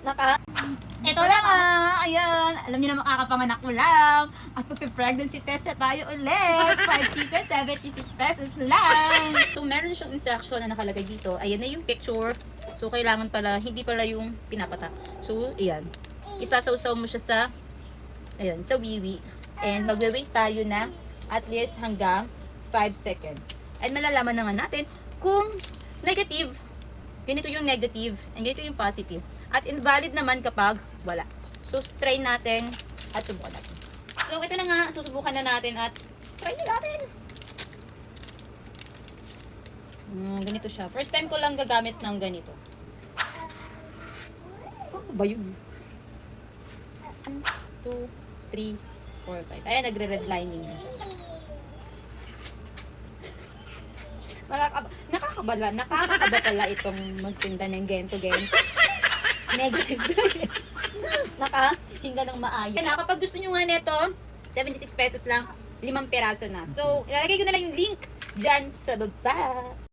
Ito na nga, ayan, alam niyo na makakapanganak mo lang. At pregnancy test na tayo ulit. 5 pieces, 76 pesos lang. So, meron siyang instruction na nakalagay dito. Ayan na yung picture. So, kailangan pala, hindi pala yung pinapata. So, ayan. Isasawsaw mo siya sa, ayan, sa wiwi. And magwe-wait tayo na at least hanggang 5 seconds. And malalaman na nga natin kung negative, ganito yung negative, and ganito yung positive. At invalid naman kapag wala. So, try natin at subukan natin. So, ito na nga, susubukan na natin at try na natin. Ganito siya. First time ko lang gagamit ng ganito. Ano ba yun? 1, 2, 3, 4, 5. Ayan, nagre-redlining na siya. Nakakaba pala itong magtinda ng gento-gento. Negative nakahinga ng maayos. Kapag gusto nyo nga nito, 76 pesos lang, 5 peraso na. So, ilalagay ko na lang yung link dyan sa baba.